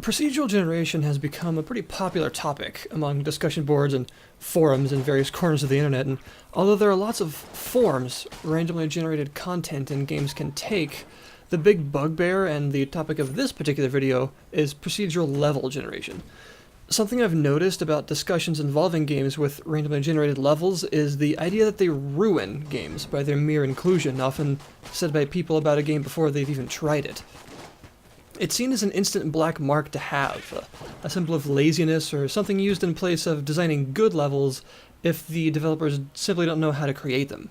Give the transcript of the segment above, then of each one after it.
Procedural generation has become a pretty popular topic among discussion boards and forums in various corners of the internet, and although there are lots of forms randomly generated content in games can take, the big bugbear and the topic of this particular video is procedural level generation. Something I've noticed about discussions involving games with randomly generated levels is the idea that they ruin games by their mere inclusion, often said by people about a game before they've even tried it. It's seen as an instant black mark to have, a symbol of laziness or something used in place of designing good levels if the developers simply don't know how to create them.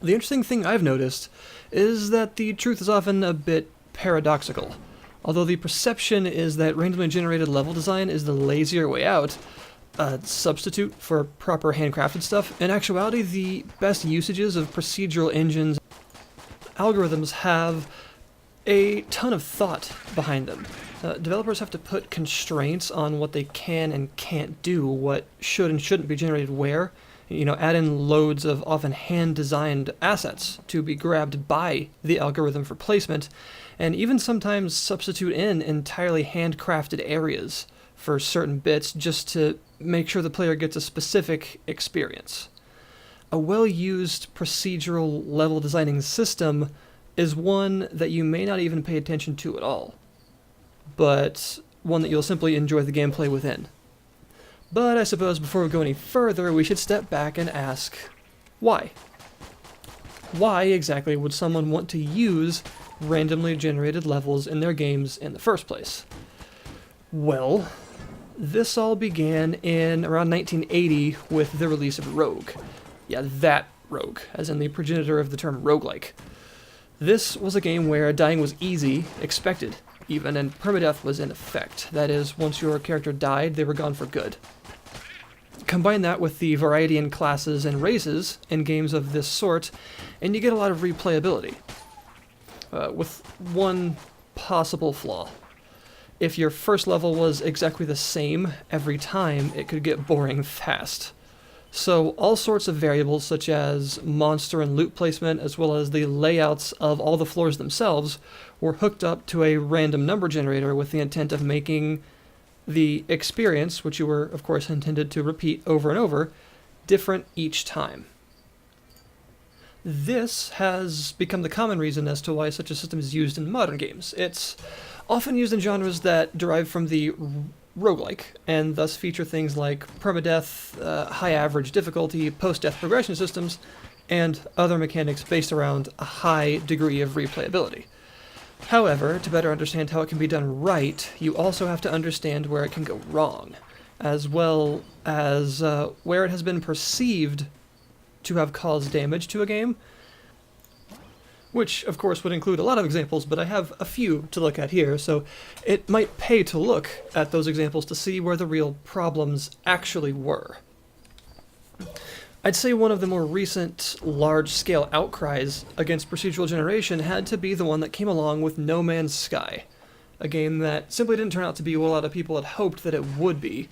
The interesting thing I've noticed is that the truth is often a bit paradoxical. Although the perception is that randomly generated level design is the lazier way out, a substitute for proper handcrafted stuff, in actuality the best usages of procedural engines algorithms have a ton of thought behind them. Developers have to put constraints on what they can and can't do, what should and shouldn't be generated where, add in loads of often hand-designed assets to be grabbed by the algorithm for placement, and even sometimes substitute in entirely handcrafted areas for certain bits just to make sure the player gets a specific experience. A well-used procedural level designing system is one that you may not even pay attention to at all, but one that you'll simply enjoy the gameplay within. But I suppose before we go any further, we should step back and ask, why? Why exactly would someone want to use randomly generated levels in their games in the first place? Well, this all began in around 1980 with the release of Rogue. Yeah, that Rogue, as in the progenitor of the term roguelike. This was a game where dying was easy, expected even, and permadeath was in effect. That is, once your character died, they were gone for good. Combine that with the variety in classes and races in games of this sort, and you get a lot of replayability. With one possible flaw. If your first level was exactly the same every time, it could get boring fast. So all sorts of variables such as monster and loot placement, as well as the layouts of all the floors themselves, were hooked up to a random number generator with the intent of making the experience, which you were of course intended to repeat over and over, different each time. This has become the common reason as to why such a system is used in modern games. It's often used in genres that derive from the roguelike, and thus feature things like permadeath, high average difficulty, post-death progression systems, and other mechanics based around a high degree of replayability. However, to better understand how it can be done right, you also have to understand where it can go wrong, as well as where it has been perceived to have caused damage to a game, which of course would include a lot of examples, but I have a few to look at here, so it might pay to look at those examples to see where the real problems actually were. I'd say one of the more recent large-scale outcries against procedural generation had to be the one that came along with No Man's Sky, a game that simply didn't turn out to be what a lot of people had hoped that it would be.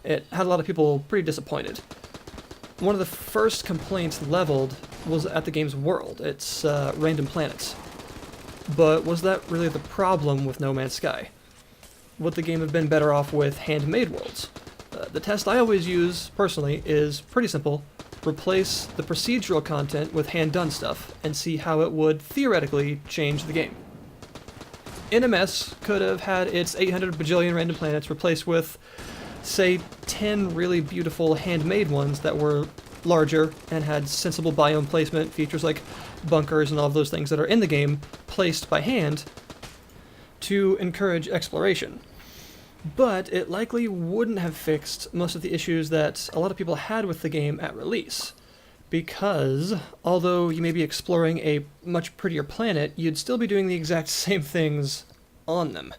It had a lot of people pretty disappointed. One of the first complaints leveled was at the game's world, its random planets. But was that really the problem with No Man's Sky? Would the game have been better off with handmade worlds? The test I always use, personally, is pretty simple. Replace the procedural content with hand-done stuff, and see how it would theoretically change the game. NMS could have had its 800 bajillion random planets replaced with, say, 10 really beautiful handmade ones that were larger and had sensible biome placement, features like bunkers and all of those things that are in the game placed by hand to encourage exploration. But it likely wouldn't have fixed most of the issues that a lot of people had with the game at release, because although you may be exploring a much prettier planet, you'd still be doing the exact same things on them.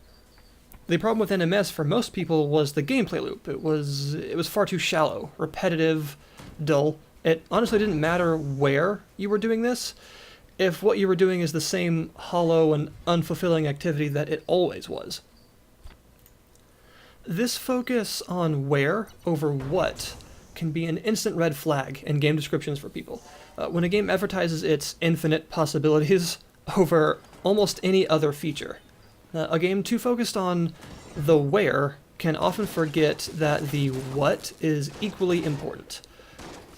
The problem with NMS for most people was the gameplay loop. It was far too shallow, repetitive, dull. It honestly didn't matter where you were doing this, if what you were doing is the same hollow and unfulfilling activity that it always was. This focus on where over what can be an instant red flag in game descriptions for people. When a game advertises its infinite possibilities over almost any other feature. A game too focused on the where can often forget that the what is equally important.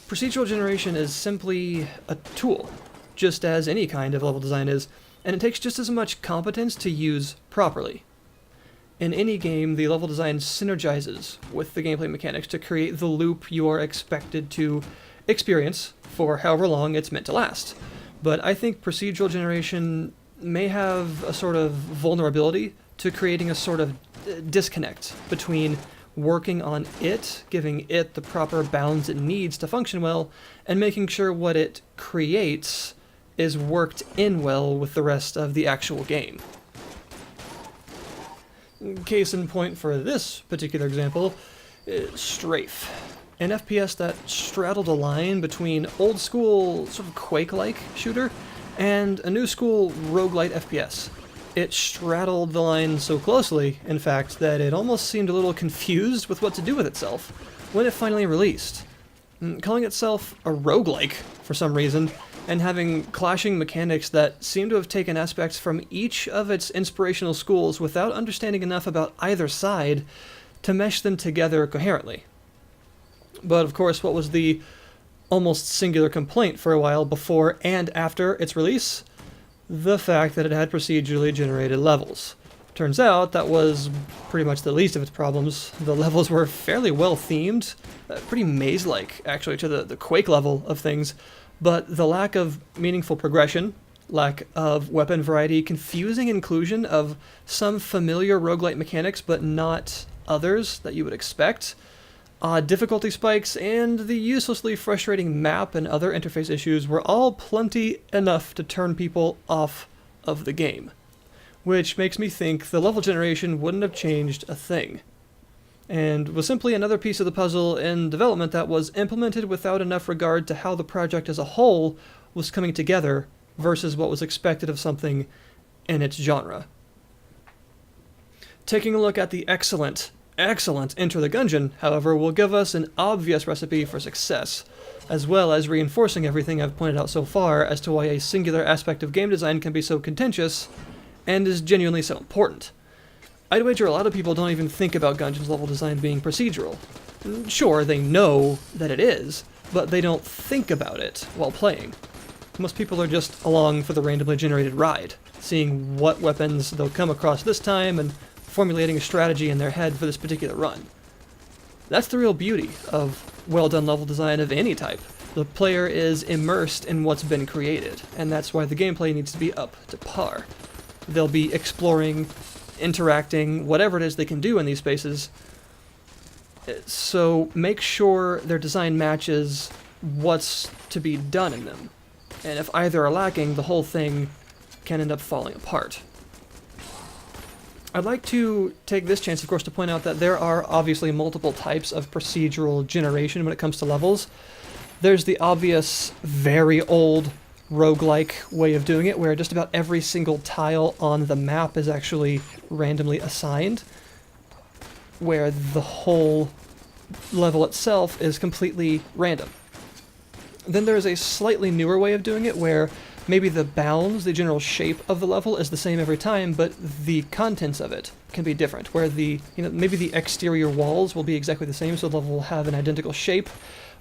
Procedural generation is simply a tool, just as any kind of level design is, and it takes just as much competence to use properly. In any game, the level design synergizes with the gameplay mechanics to create the loop you are expected to experience for however long it's meant to last. But I think procedural generation may have a sort of vulnerability to creating a sort of disconnect between working on it, giving it the proper bounds it needs to function well, and making sure what it creates is worked in well with the rest of the actual game. Case in point for this particular example is Strafe, an FPS that straddled a line between old school sort of Quake-like shooter and a new school Rogue-lite FPS. It straddled the line so closely, in fact, that it almost seemed a little confused with what to do with itself when it finally released. Calling itself a roguelike for some reason, and having clashing mechanics that seem to have taken aspects from each of its inspirational schools without understanding enough about either side to mesh them together coherently. But of course, what was the almost singular complaint for a while before and after its release? The fact that it had procedurally generated levels. Turns out that was pretty much the least of its problems. The levels were fairly well themed, pretty maze-like actually to the Quake level of things, but the lack of meaningful progression, lack of weapon variety, confusing inclusion of some familiar roguelite mechanics but not others that you would expect, odd difficulty spikes, and the uselessly frustrating map and other interface issues were all plenty enough to turn people off of the game. Which makes me think the level generation wouldn't have changed a thing, and was simply another piece of the puzzle in development that was implemented without enough regard to how the project as a whole was coming together versus what was expected of something in its genre. Taking a look at the excellent Enter the Gungeon, however, will give us an obvious recipe for success, as well as reinforcing everything I've pointed out so far as to why a singular aspect of game design can be so contentious and is genuinely so important. I'd wager a lot of people don't even think about Gungeon's level design being procedural. Sure, they know that it is, but they don't think about it while playing. Most people are just along for the randomly generated ride, seeing what weapons they'll come across this time and formulating a strategy in their head for this particular run. That's the real beauty of well-done level design of any type. The player is immersed in what's been created, and that's why the gameplay needs to be up to par. They'll be exploring, interacting, whatever it is they can do in these spaces, so make sure their design matches what's to be done in them. And if either are lacking, the whole thing can end up falling apart. I'd like to take this chance, of course, to point out that there are obviously multiple types of procedural generation when it comes to levels. There's the obvious, very old roguelike way of doing it, where just about every single tile on the map is actually randomly assigned, where the whole level itself is completely random. Then there's a slightly newer way of doing it, where maybe the bounds, the general shape of the level is the same every time, but the contents of it can be different, where maybe the exterior walls will be exactly the same, so the level will have an identical shape,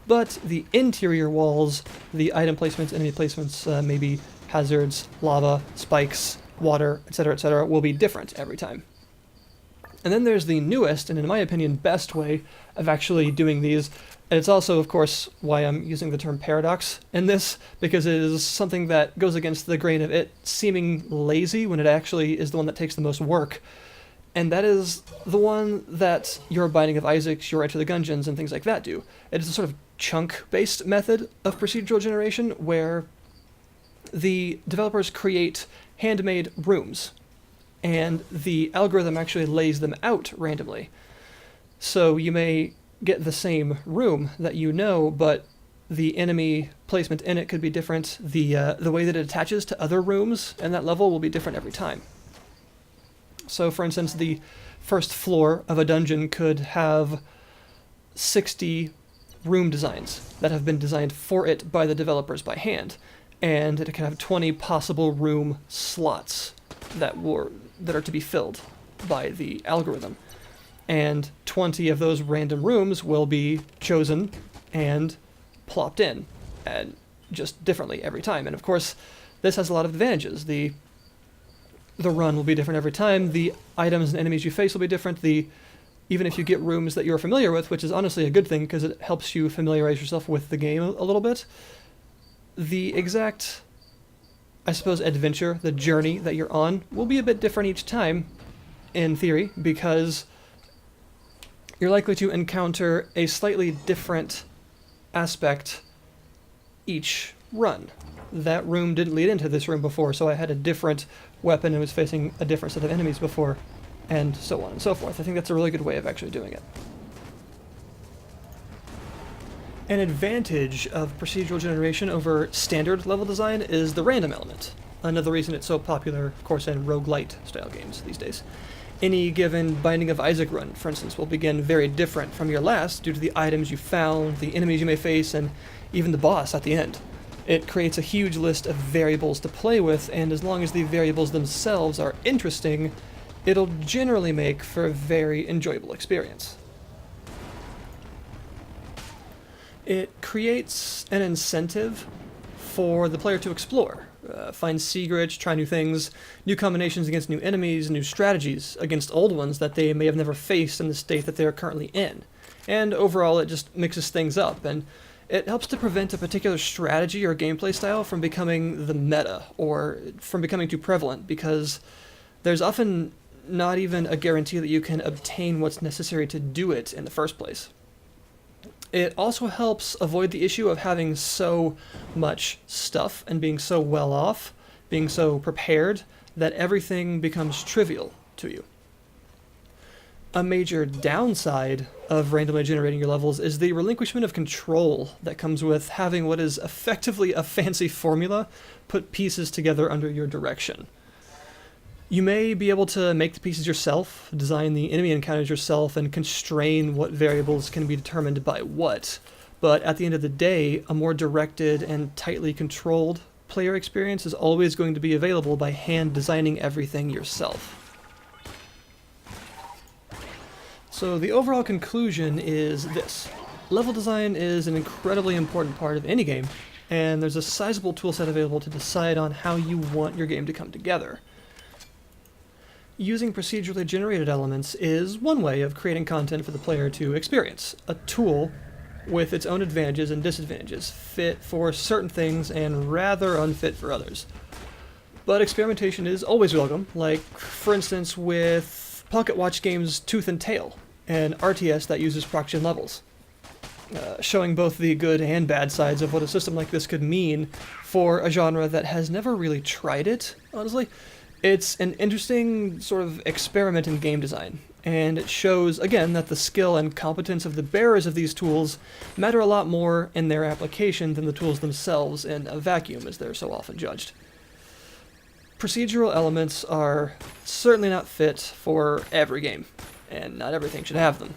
but the interior walls, the item placements, enemy placements, maybe hazards, lava, spikes, water, etc., will be different every time. And then there's the newest, and in my opinion, best way of actually doing these, and it's also, of course, why I'm using the term paradox in this, because it is something that goes against the grain of it seeming lazy when it actually is the one that takes the most work. And that is the one that your Binding of Isaacs, your Enter the Gungeons, and things like that do. It is a sort of chunk-based method of procedural generation where the developers create handmade rooms, and the algorithm actually lays them out randomly. So you may get the same room that you know, but the enemy placement in it could be different. The way that it attaches to other rooms in that level will be different every time. So, for instance, the first floor of a dungeon could have 60 room designs that have been designed for it by the developers by hand, and it could have 20 possible room slots that were that are to be filled by the algorithm. And 20 of those random rooms will be chosen and plopped in, and just differently every time. And of course, this has a lot of advantages. The run will be different every time. The items and enemies you face will be different. Even if you get rooms that you're familiar with, which is honestly a good thing because it helps you familiarize yourself with the game a little bit, the exact, I suppose, adventure, the journey that you're on, will be a bit different each time, in theory, because you're likely to encounter a slightly different aspect each run. That room didn't lead into this room before, so I had a different weapon and was facing a different set of enemies before, and so on and so forth. I think that's a really good way of actually doing it. An advantage of procedural generation over standard level design is the random element. Another reason it's so popular, of course, in rogue-lite style games these days. Any given Binding of Isaac run, for instance, will begin very different from your last due to the items you found, the enemies you may face, and even the boss at the end. It creates a huge list of variables to play with, and as long as the variables themselves are interesting, it'll generally make for a very enjoyable experience. It creates an incentive for the player to explore, find secrets, try new things, new combinations against new enemies, new strategies against old ones that they may have never faced in the state that they are currently in. And overall, it just mixes things up, and it helps to prevent a particular strategy or gameplay style from becoming the meta, or from becoming too prevalent, because there's often not even a guarantee that you can obtain what's necessary to do it in the first place. It also helps avoid the issue of having so much stuff and being so well off, being so prepared, that everything becomes trivial to you. A major downside of randomly generating your levels is the relinquishment of control that comes with having what is effectively a fancy formula put pieces together under your direction. You may be able to make the pieces yourself, design the enemy encounters yourself, and constrain what variables can be determined by what, but at the end of the day, a more directed and tightly controlled player experience is always going to be available by hand designing everything yourself. So the overall conclusion is this. Level design is an incredibly important part of any game, and there's a sizable toolset available to decide on how you want your game to come together. Using procedurally generated elements is one way of creating content for the player to experience, a tool with its own advantages and disadvantages, fit for certain things and rather unfit for others. But experimentation is always welcome, like, for instance, with Pocket Watch games Tooth and Tail, an RTS that uses ProcGen levels, showing both the good and bad sides of what a system like this could mean for a genre that has never really tried it, honestly. It's an interesting sort of experiment in game design, and it shows, again, that the skill and competence of the bearers of these tools matter a lot more in their application than the tools themselves in a vacuum, as they're so often judged. Procedural elements are certainly not fit for every game, and not everything should have them.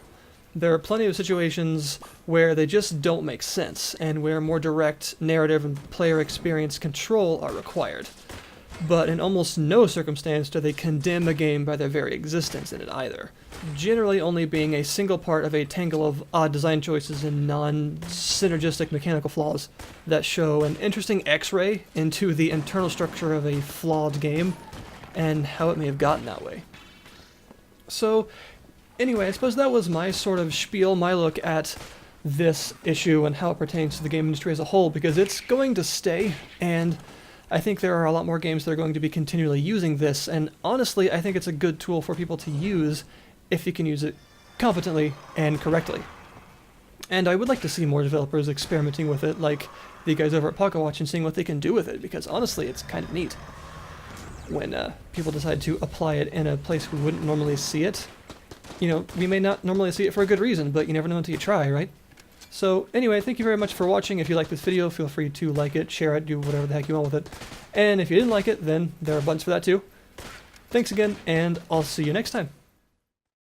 There are plenty of situations where they just don't make sense, and where more direct narrative and player experience control are required. But in almost no circumstance do they condemn a game by their very existence in it either, generally only being a single part of a tangle of odd design choices and non-synergistic mechanical flaws that show an interesting X-ray into the internal structure of a flawed game and how it may have gotten that way. So, anyway, I suppose that was my sort of spiel, my look at this issue and how it pertains to the game industry as a whole, because it's going to stay, and I think there are a lot more games that are going to be continually using this, and honestly, I think it's a good tool for people to use if you can use it competently and correctly. And I would like to see more developers experimenting with it, like the guys over at Pocket Watch, and seeing what they can do with it, because honestly, it's kind of neat when people decide to apply it in a place we wouldn't normally see it. You know, we may not normally see it for a good reason, but you never know until you try, right? So anyway, thank you very much for watching. If you like this video, feel free to like it, share it, do whatever the heck you want with it. And if you didn't like it, then there are buttons for that too. Thanks again, and I'll see you next time.